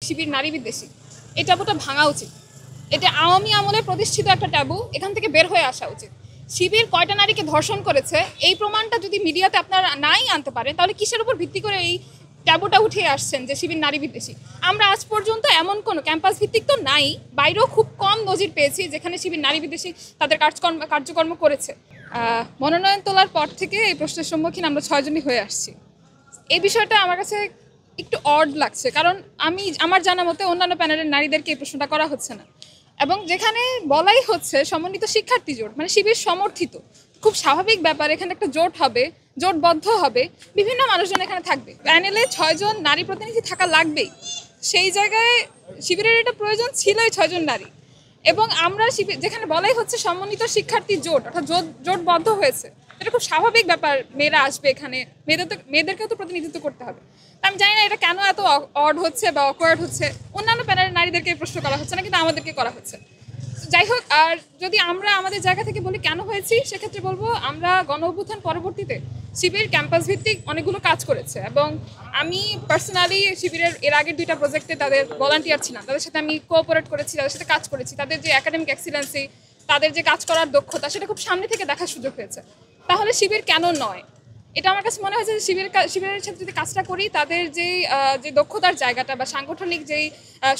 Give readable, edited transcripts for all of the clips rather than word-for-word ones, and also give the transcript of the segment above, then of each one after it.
শিবির নারী বিদ্বেষী, এই ট্যাবুটা ভাঙা উচিত। এটা আওয়ামী আমলে প্রতিষ্ঠিত একটা ট্যাবু, এখান থেকে বের হয়ে আসা উচিত। শিবির কয়টা নারীকে ধর্ষণ করেছে এই প্রমাণটা যদি মিডিয়াতে আপনারা নাই আনতে পারেন, তাহলে কিসের উপর ভিত্তি করে এই ট্যাবুটা উঠিয়ে আসছেন যে শিবির নারী বিদ্বেষী? আমরা আজ পর্যন্ত এমন কোনো ক্যাম্পাস ভিত্তিক তো নাই, বাইরেও খুব কম নজির পেয়েছি যেখানে শিবির নারী বিদ্বেষী তাদের কার্যকর্ম করেছে। মনোনয়ন তোলার পর থেকে এই প্রশ্নের সম্মুখীন আমরা 6 জনই হয়ে আসছি। এই বিষয়টা আমার কাছে একটু অড লাগছে, কারণ আমার জানা মতে অন্যান্য প্যানেলের নারীদেরকে এই প্রশ্নটা করা হচ্ছে না, এবং যেখানে বলাই হচ্ছে সমন্বিত শিক্ষার্থী জোট, মানে শিবির সমর্থিত, খুব স্বাভাবিক ব্যাপার। এখানে একটা জোট হবে, জোটবদ্ধ হবে, বিভিন্ন মানুষজন এখানে থাকবে। প্যানেলে 6 জন নারী প্রতিনিধি থাকা লাগবেই। সেই জায়গায় শিবিরের এটা প্রয়োজন ছিলই 6 জন নারী, এবং আমরা শিবির যেখানে বলাই হচ্ছে সমন্বিত শিক্ষার্থী জোট, অর্থাৎ জোটবদ্ধ হয়েছে, এটা খুব স্বাভাবিক ব্যাপার। মেয়েরা আসবে এখানে, মেয়েদেরকেও তো প্রতিনিধিত্ব করতে হবে। আমি জানি না এটা কেন এত অড হচ্ছে বা অকওয়ার্ড হচ্ছে। অন্যান্য প্যানেলের নারীদেরকে প্রশ্ন করা হচ্ছে না, কিন্তু আমাদেরকে করা হচ্ছে। যাই হোক, আর যদি আমরা আমাদের জায়গা থেকে বলি কেন হয়েছি, সেক্ষেত্রে বলবো আমরা গণ অভ্যুত্থান পরবর্তীতে শিবির ক্যাম্পাস ভিত্তিক অনেকগুলো কাজ করেছে, এবং আমি পার্সোনালি শিবিরের এর আগের 2টা প্রজেক্টে তাদের ভলান্টিয়ার ছিলাম, তাদের সাথে আমি কোঅপারেট করেছি, তাদের সাথে কাজ করেছি। তাদের যে একাডেমিক এক্সিলেন্সি, তাদের যে কাজ করার দক্ষতা, সেটা খুব সামনে থেকে দেখার সুযোগ হয়েছে। তাহলে শিবির কেন নয়? এটা আমার কাছে মনে হয়েছে যে শিবিরের সাথে যদি কাজটা করি, তাদের যে দক্ষতার জায়গাটা বা সাংগঠনিক যেই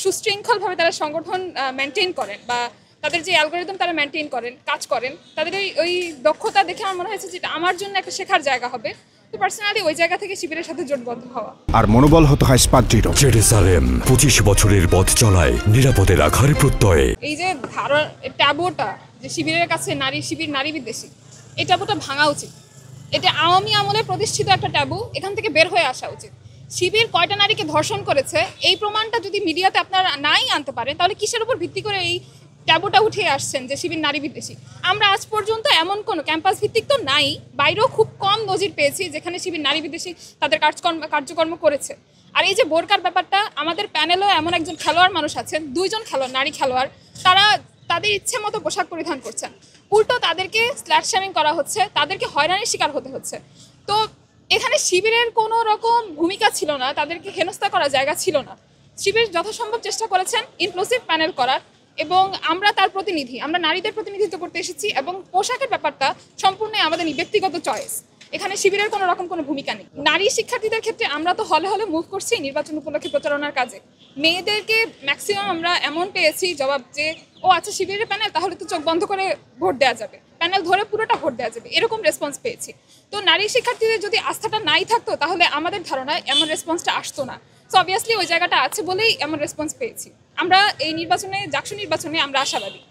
সুশৃঙ্খলভাবে তারা সংগঠন মেনটেন করেন, বা তাদের যে অ্যালগোরিদম তারা মেনটেন করেন, কাজ করেন, তাদের ওই দক্ষতা দেখে আমার মনে হয়েছে যে এটা আমার জন্য একটা শেখার জায়গা হবে। তো পার্সোনালি ওই জায়গা থেকে শিবিরের সাথে জোটবদ্ধ হওয়া। আর মনোবল হতে হয় স্পাটজিরো। জেরুসালেম 25 বছরের পথ চলায় নিরাপদে রাখার প্রত্যয়ে। এই যে ট্যাবুটা যে শিবিরের কাছে শিবির নারী বিদ্বেষী, এই ট্যাবুটা ভাঙা উচিত। এটা আওয়ামী আমলে প্রতিষ্ঠিত একটা ট্যাবু, এখান থেকে বের হয়ে আসা উচিত। শিবির কয়টা নারীকে ধর্ষণ করেছে এই প্রমাণটা যদি মিডিয়াতে আপনারা নাই আনতে পারেন, তাহলে কিসের উপর ভিত্তি করে এই ট্যাবুটা উঠিয়ে আসছেন যে শিবির নারী বিদ্বেষী? আমরা আজ পর্যন্ত এমন কোনো ক্যাম্পাস ভিত্তিক তো নাই, বাইরেও খুব কম নজির পেয়েছি যেখানে শিবির নারী বিদ্বেষী তাদের কার্যকর্ম করেছে। আর এই যে বোরকার ব্যাপারটা, আমাদের প্যানেলেও এমন একজন খেলোয়াড় মানুষ আছেন, 2 জন খেলোয়াড়, নারী খেলোয়াড়, তারা তাদের ইচ্ছে মতো পোশাক পরিধান করছেন, উল্টো তাদেরকে স্ল্যাট শ্যামিং করা হচ্ছে, তাদেরকে হয়রানির শিকার হতে হচ্ছে। তো এখানে শিবিরের কোনো রকম ভূমিকা ছিল না, তাদেরকে হেনস্থা করার জায়গা ছিল না। শিবির যথাসম্ভব চেষ্টা করেছেন ইনক্লুসিভ প্যানেল করার, এবং আমরা তার প্রতিনিধি, আমরা নারীদের প্রতিনিধিত্ব করতে এসেছি, এবং পোশাকের ব্যাপারটা সম্পূর্ণ আমাদের ব্যক্তিগত চয়েস। এখানে শিবিরের কোনো রকম কোনো ভূমিকা নেই। নারী শিক্ষার্থীদের ক্ষেত্রে আমরা তো হলে হলে মুভ করছি নির্বাচন উপলক্ষে প্রচারণার কাজে। মেয়েদেরকে ম্যাক্সিমাম আমরা এমন পেয়েছি জবাব যে, ও আচ্ছা শিবিরের প্যানেল, তাহলে তো চোখ বন্ধ করে ভোট দেওয়া যাবে, প্যানেল ধরে পুরোটা ভোট দেওয়া যাবে, এরকম রেসপন্স পেয়েছি। তো নারী শিক্ষার্থীদের যদি আস্থাটা নাই থাকতো, তাহলে আমাদের ধারণায় এমন রেসপন্সটা আসতো না। সো অবভিয়াসলি ওই জায়গাটা আছে বলেই এমন রেসপন্স পেয়েছি। আমরা এই নির্বাচনে, জাকসু নির্বাচনে আমরা আশাবাদী।